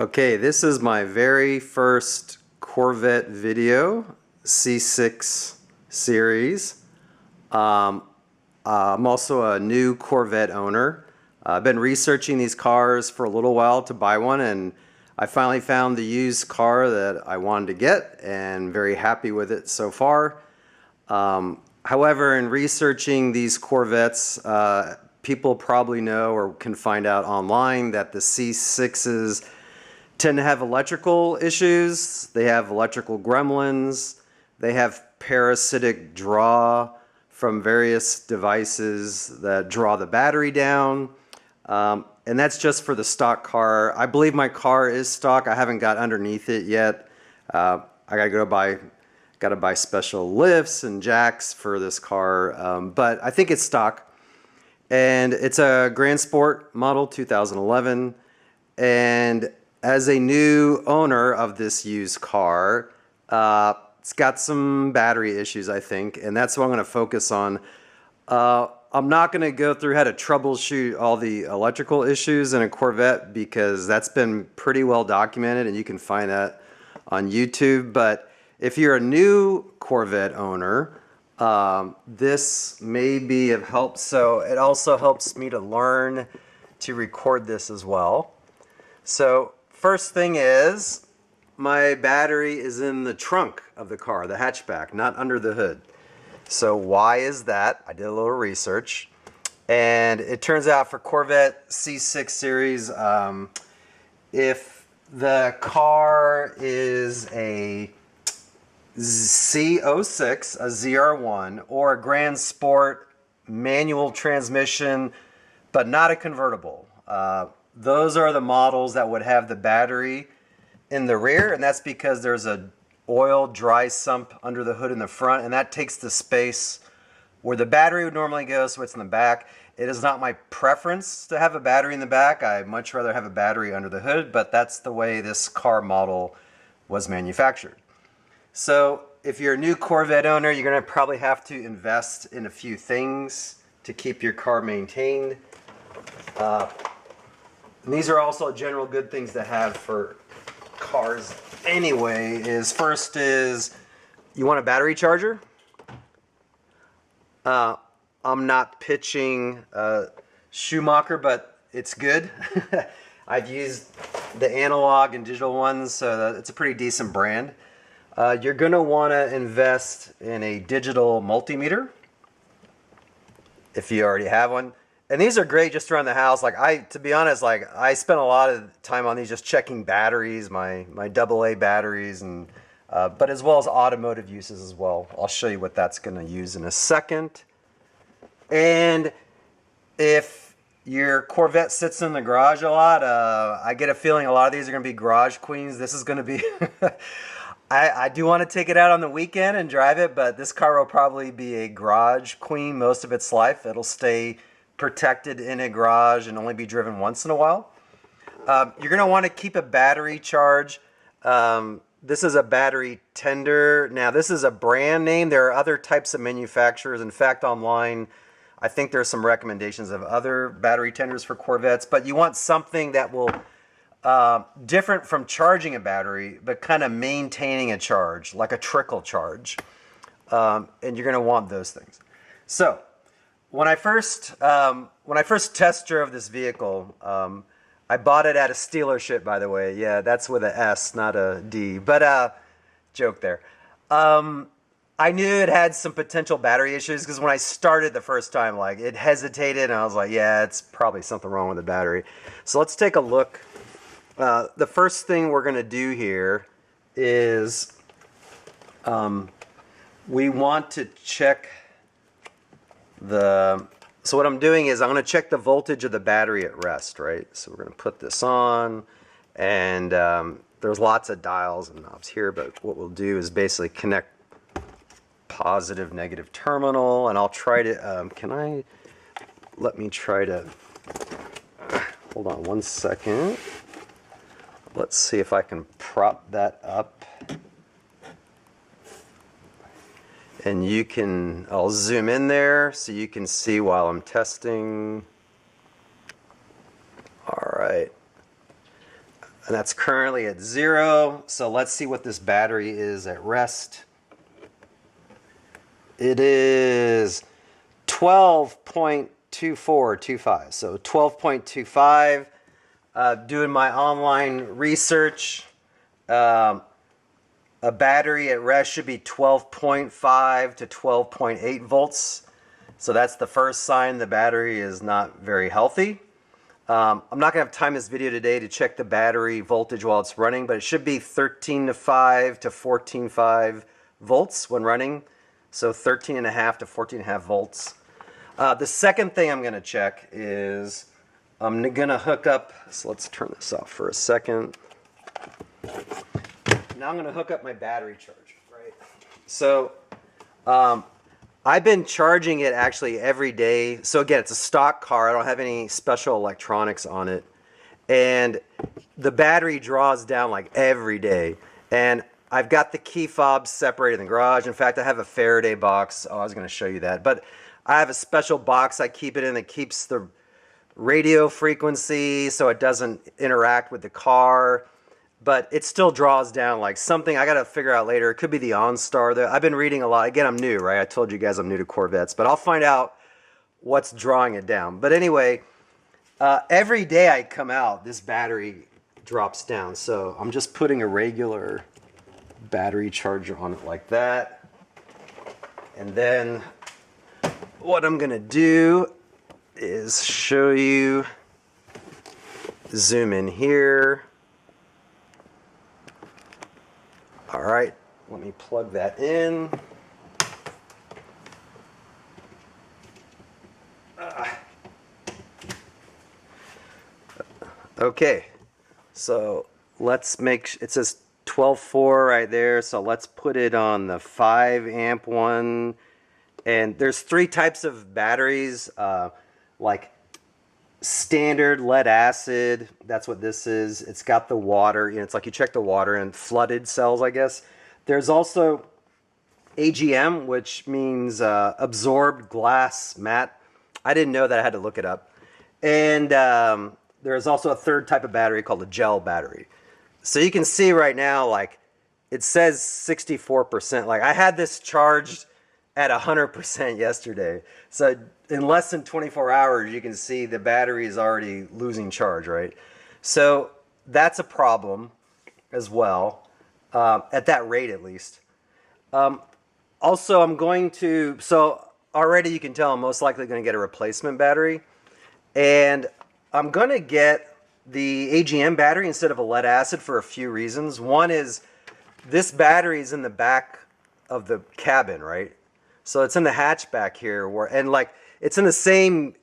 Okay, this is my very first Corvette video, C6 series. Um, I'm also a new Corvette owner. I've been researching these cars for a little while to buy one, and I finally found the used car that I wanted to get, and very happy with it so far. However, in researching these Corvettes, people probably know or can find out online that the C6s tend to have electrical issues. They have electrical gremlins. They have parasitic draw from various devices that draw the battery down. And that's just for the stock car. I believe my car is stock. I haven't got underneath it yet. I gotta buy special lifts and jacks for this car, but I think it's stock. And it's a Grand Sport model 2011. And as a new owner of this used car, it's got some battery issues, I think, and that's what I'm going to focus on. I'm not going to go through how to troubleshoot all the electrical issues in a Corvette because that's been pretty well documented and you can find that on YouTube. But if you're a new Corvette owner, this may be of help. So it also helps me to learn to record this as well. So first thing is, my battery is in the trunk of the car, the hatchback, not under the hood. So why is that? I did a little research, and it turns out for Corvette C6 series, if the car is a C06, a ZR1, or a Grand Sport manual transmission, but not a convertible, those are the models that would have the battery in the rear, and that's because there's a oil dry sump under the hood in the front, and that takes the space where the battery would normally go, so it's in the back. It is not my preference to have a battery in the back. I'd much rather have a battery under the hood, but that's the way this car model was manufactured. So if you're a new Corvette owner, you're going to probably have to invest in a few things to keep your car maintained. And these are also general good things to have for cars anyway. First is you want a battery charger. I'm not pitching Schumacher, but it's good. I've used the analog and digital ones, so it's a pretty decent brand. You're going to want to invest in a digital multimeter if you already have one. And these are great just around the house. To be honest, I spent a lot of time on these just checking batteries, my AA batteries, and but as well as automotive uses as well. I'll show you what that's going to use in a second. And if your Corvette sits in the garage a lot, I get a feeling a lot of these are going to be garage queens. This is going to be... I do want to take it out on the weekend and drive it, but this car will probably be a garage queen most of its life. It'll stay protected in a garage and only be driven once in a while. You're going to want to keep a battery charge. This is a battery tender. Now, this is a brand name. There are other types of manufacturers. In fact, online, I think there's some recommendations of other battery tenders for Corvettes, but you want something that will different from charging a battery, but kind of maintaining a charge, like a trickle charge. And you're going to want those things. So when I first test drove this vehicle, I bought it at a dealership, by the way. Yeah, that's with an S, not a D. But joke there. I knew it had some potential battery issues because when I started the first time, it hesitated, and I was like, yeah, it's probably something wrong with the battery. So let's take a look. The first thing we're going to do here is we want to check so what I'm doing is I'm going to check the voltage of the battery at rest, right? So we're going to put this on, and there's lots of dials and knobs here, but what we'll do is basically connect positive, negative terminal, and I'll try to, let me try to, hold on one second. Let's see if I can prop that up. And I'll zoom in there so you can see while I'm testing. All right. And that's currently at 0. So let's see what this battery is at rest. It is 12.2425. So 12.25. Doing my online research, a battery at rest should be 12.5 to 12.8 volts. So that's the first sign the battery is not very healthy. I'm not going to have time in this video today to check the battery voltage while it's running, but it should be 13.5 to 14.5 volts when running. So 13.5 to 14.5 volts. The second thing I'm going to check is I'm going to hook up, so let's turn this off for a second. Now I'm going to hook up my battery charger, right? So I've been charging it actually every day. So again, it's a stock car. I don't have any special electronics on it. And the battery draws down like every day. And I've got the key fobs separated in the garage. In fact, I have a Faraday box. Oh, I was going to show you that. But I have a special box I keep it in that keeps the radio frequency so it doesn't interact with the car. But it still draws down like something I got to figure out later. It could be the OnStar. I've been reading a lot. Again, I'm new, right? I told you guys I'm new to Corvettes, but I'll find out what's drawing it down. But anyway, every day I come out, this battery drops down. So I'm just putting a regular battery charger on it like that. And then what I'm going to do is show you, zoom in here. All right, let me plug that in. Okay, so let's make, it says 12.4 right there, so let's put it on the 5 amp one. And there's 3 types of batteries, like standard lead acid, that's what this is. It's got the water, it's like you check the water and flooded cells, I guess. There's also AGM, which means absorbed glass matte. I didn't know that, I had to look it up. And there's also a third type of battery called a gel battery. So you can see right now, like, it says 64%. Like, I had this charged at 100% yesterday. So in less than 24 hours, you can see the battery is already losing charge, right? So that's a problem as well, at that rate at least. Also, I'm going to, so already you can tell I'm most likely going to get a replacement battery. And I'm going to get the AGM battery instead of a lead acid for a few reasons. One is this battery is in the back of the cabin, right? So it's in the hatchback here, and like it's in the same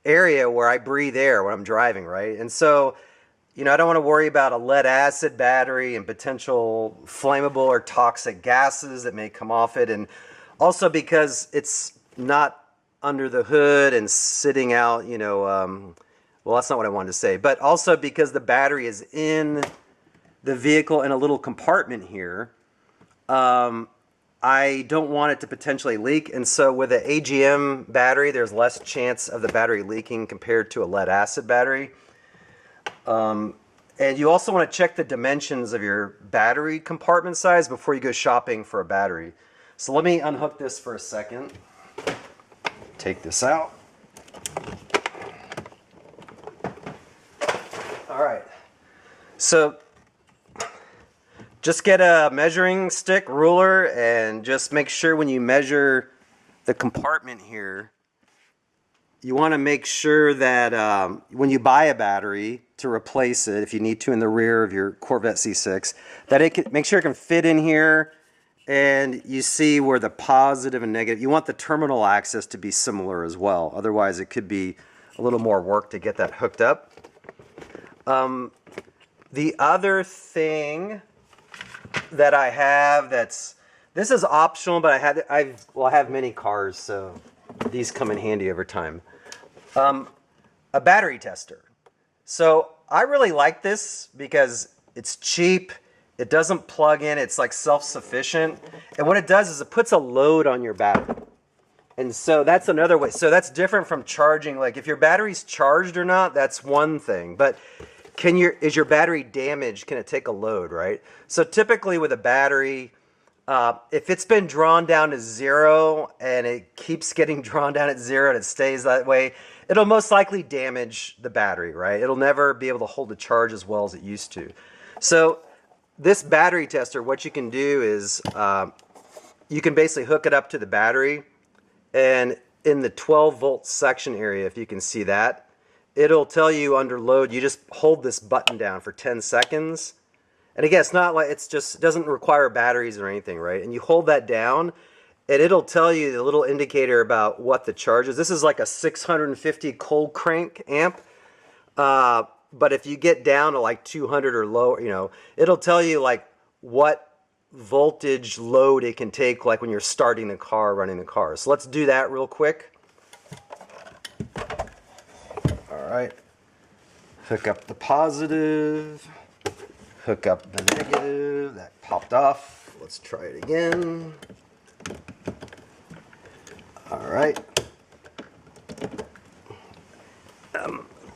area where I breathe air when I'm driving, right? And so, I don't want to worry about a lead acid battery and potential flammable or toxic gases that may come off it. And also because it's not under the hood and sitting out, well, that's not what I wanted to say. But also because the battery is in the vehicle in a little compartment here. I don't want it to potentially leak, and so with an AGM battery, there's less chance of the battery leaking compared to a lead acid battery. And you also want to check the dimensions of your battery compartment size before you go shopping for a battery. So let me unhook this for a second. Take this out. All right. So just get a measuring stick, ruler, and just make sure when you measure the compartment here, you want to make sure that when you buy a battery to replace it, if you need to in the rear of your Corvette C6, that it can, make sure it can fit in here, and you see where the positive and negative, you want the terminal axis to be similar as well. Otherwise, it could be a little more work to get that hooked up. The other thing that I have this is optional, but I have many cars, so these come in handy over time. A battery tester. So I really like this because it's cheap, it doesn't plug in, it's like self-sufficient, and what it does is it puts a load on your battery. And so that's another way. So that's different from charging. Like if your battery's charged or not, that's one thing. But is your battery damaged? Can it take a load, right? So typically with a battery, if it's been drawn down to 0 and it keeps getting drawn down at 0 and it stays that way, it'll most likely damage the battery, right? It'll never be able to hold the charge as well as it used to. So this battery tester, what you can do is you can basically hook it up to the battery, and in the 12-volt section area, if you can see that, it'll tell you under load, you just hold this button down for 10 seconds. And again, it's not like, it doesn't require batteries or anything, right? And you hold that down, and it'll tell you the little indicator about what the charge is. This is like a 650 cold crank amp. But if you get down to like 200 or lower, you know, it'll tell you like what voltage load it can take, like when you're starting the car, running the car. So let's do that real quick. All right. Hook up the positive. Hook up the negative. That popped off. Let's try it again. All right.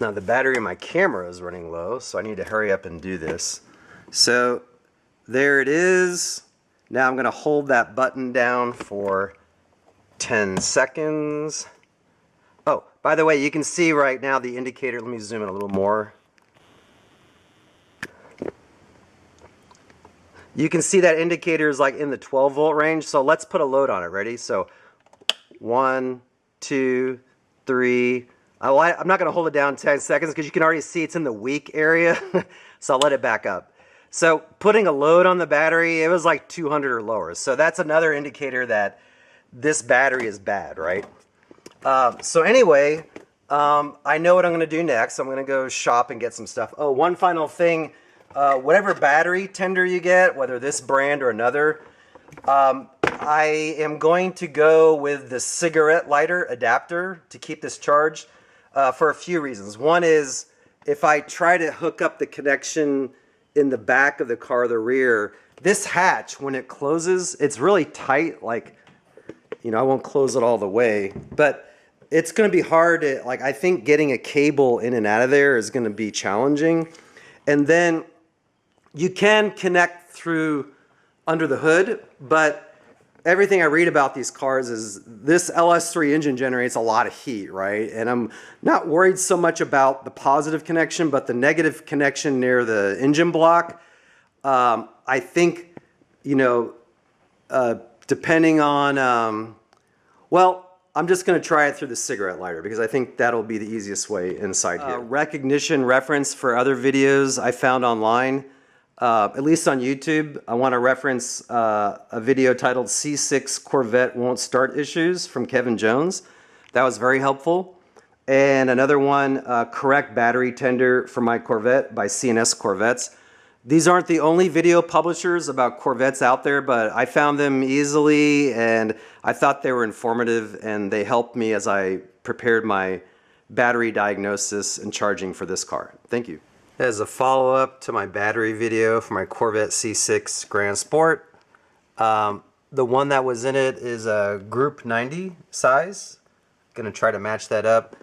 Now the battery in my camera is running low, so I need to hurry up and do this. So there it is. Now I'm going to hold that button down for 10 seconds. Oh, by the way, you can see right now the indicator. Let me zoom in a little more. You can see that indicator is like in the 12-volt range. So let's put a load on it. Ready? So 1, 2, 3. I'm not going to hold it down 10 seconds because you can already see it's in the weak area. So I'll let it back up. So putting a load on the battery, it was like 200 or lower. So that's another indicator that this battery is bad, right? So anyway, I know what I'm going to do next. I'm going to go shop and get some stuff. Oh, one final thing. Whatever battery tender you get, whether this brand or another, I am going to go with the cigarette lighter adapter to keep this charged for a few reasons. One is if I try to hook up the connection in the back of the car, the rear, this hatch, when it closes, it's really tight. Like, you know, I won't close it all the way, but it's going to be hard to, like, I think getting a cable in and out of there is going to be challenging. And then you can connect through under the hood, but everything I read about these cars is this LS3 engine generates a lot of heat, right? And I'm not worried so much about the positive connection, but the negative connection near the engine block. I think, you know, depending on, well, I'm just going to try it through the cigarette lighter because I think that'll be the easiest way inside here. Recognition reference for other videos I found online. At least on YouTube, I want to reference a video titled C6 Corvette Won't Start Issues from Kevin Jones. That was very helpful. And another one, Correct Battery Tender for My Corvette by CNS Corvettes. These aren't the only video publishers about Corvettes out there, but I found them easily and I thought they were informative and they helped me as I prepared my battery diagnosis and charging for this car. Thank you. As a follow-up to my battery video for my Corvette C6 Grand Sport, the one that was in it is a Group 90 size. Gonna try to match that up.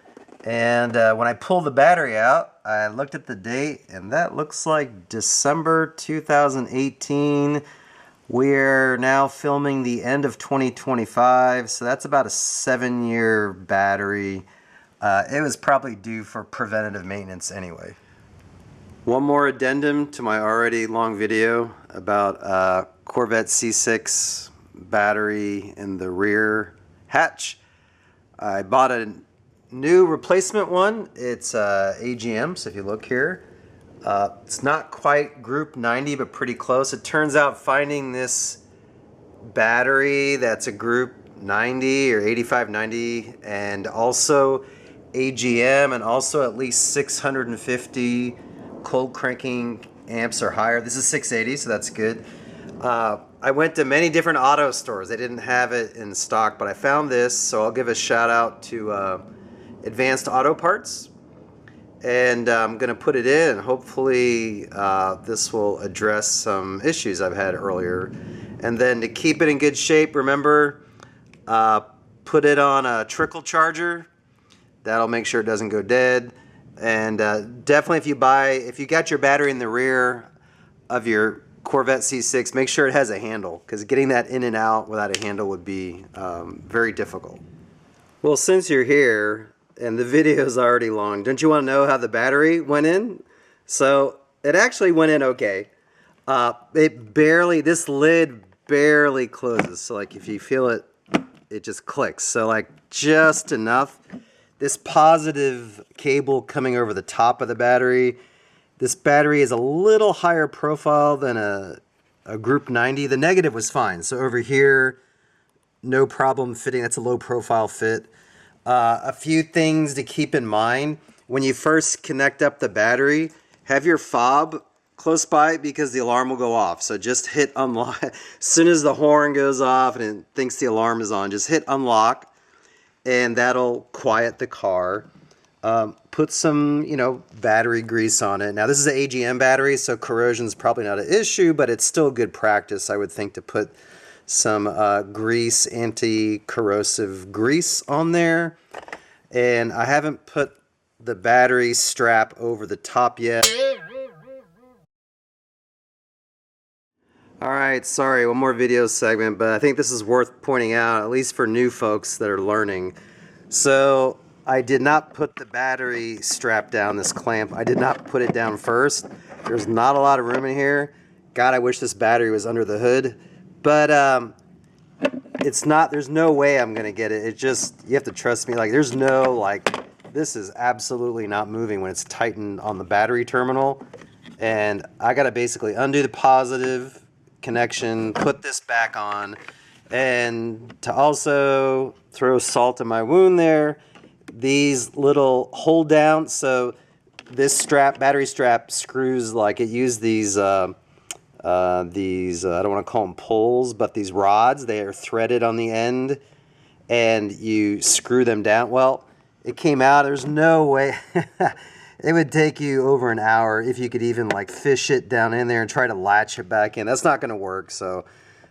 And when I pulled the battery out, I looked at the date, and that looks like December 2018. We're now filming the end of 2025, so that's about a 7-year battery. It was probably due for preventative maintenance anyway. One more addendum to my already long video about Corvette C6 battery in the rear hatch. I bought a new replacement one. It's AGM, so if you look here, it's not quite Group 90, but pretty close. It turns out finding this battery that's a Group 90 or 8590 and also AGM and also at least 650 cold cranking amps or higher. This is 680, so that's good. I went to many different auto stores. They didn't have it in stock, but I found this, so I'll give a shout out to Advanced Auto Parts. And I'm going to put it in. Hopefully this will address some issues I've had earlier. And then to keep it in good shape, remember, put it on a trickle charger. That'll make sure it doesn't go dead. And definitely if you got your battery in the rear of your Corvette C6, make sure it has a handle, because getting that in and out without a handle would be very difficult. Well, since you're here and the video's already long, don't you want to know how the battery went in? So it actually went in okay. This lid barely closes. So like if you feel it, it just clicks. So like just enough. This positive cable coming over the top of the battery. This battery is a little higher profile than a Group 90. The negative was fine. So over here, no problem fitting. That's a low profile fit. A few things to keep in mind. When you first connect up the battery, have your fob close by, because the alarm will go off. So just hit unlock. As soon as the horn goes off and it thinks the alarm is on, just hit unlock, and that'll quiet the car. Put some, battery grease on it. Now this is an AGM battery, so corrosion is probably not an issue, but it's still good practice, I would think, to put some grease, anti-corrosive grease on there. And I haven't put the battery strap over the top yet. Alright, sorry, one more video segment, but I think this is worth pointing out, at least for new folks that are learning. So I did not put the battery strap down, this clamp. I did not put it down first. There's not a lot of room in here. God, I wish this battery was under the hood. But it's not, there's no way I'm going to get it. It just, you have to trust me. Like, there's no, this is absolutely not moving when it's tightened on the battery terminal. And I got to basically undo the positive connection, put this back on, and to also throw salt in my wound there, these little hold down, so this strap, battery strap, screws, like it used these I don't want to call them pulls, but these rods, they are threaded on the end, and you screw them down. Well, it came out, there's no way. It would take you over an hour if you could even fish it down in there and try to latch it back in. That's not going to work. So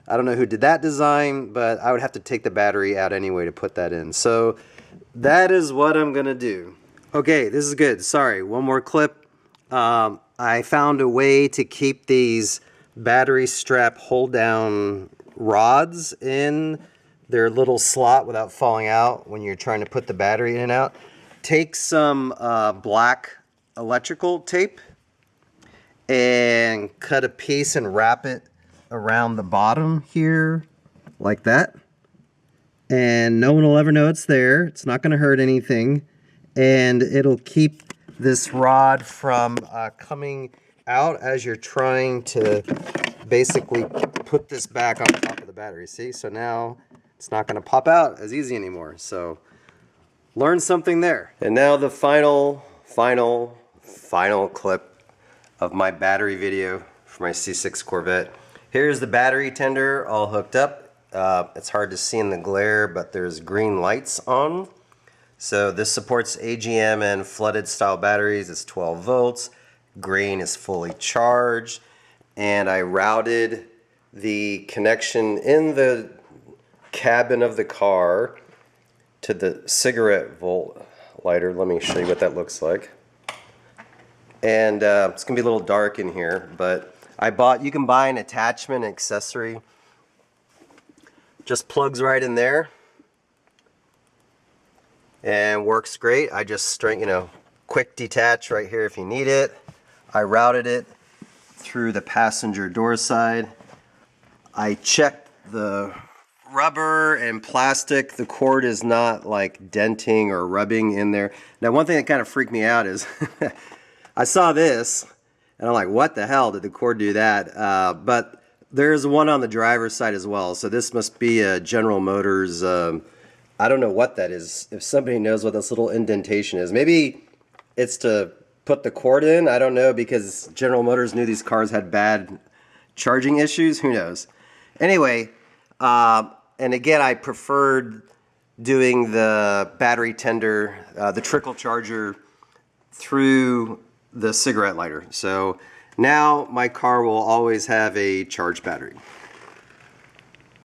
I don't know who did that design, but I would have to take the battery out anyway to put that in. So that is what I'm going to do. Okay, this is good. Sorry, one more clip. I found a way to keep these battery strap hold down rods in their little slot without falling out when you're trying to put the battery in and out. Take some black electrical tape and cut a piece and wrap it around the bottom here like that, and no one will ever know it's there. It's not going to hurt anything, and it'll keep this rod from coming out as you're trying to basically put this back on top of the battery. See, so now it's not going to pop out as easy anymore. So learn something there. And now the final clip of my battery video for my C6 Corvette. Here's the battery tender all hooked up. It's hard to see in the glare, but there's green lights on. So this supports AGM and flooded style batteries. It's 12 volts. Green is fully charged. And I routed the connection in the cabin of the car to the cigarette volt lighter. Let me show you what that looks like. And it's gonna be a little dark in here, but you can buy an attachment accessory. Just plugs right in there and works great. I just quick detach right here if you need it. I routed it through the passenger door side. I checked the rubber and plastic. The cord is not denting or rubbing in there. Now, one thing that kind of freaked me out is I saw this and I'm like, what the hell did the cord do that? But there's one on the driver's side as well. So this must be a General Motors. I don't know what that is. If somebody knows what this little indentation is, maybe it's to put the cord in. I don't know, because General Motors knew these cars had bad charging issues. Who knows? Anyway, and again, I preferred doing the battery tender, the trickle charger through the cigarette lighter. So now my car will always have a charged battery.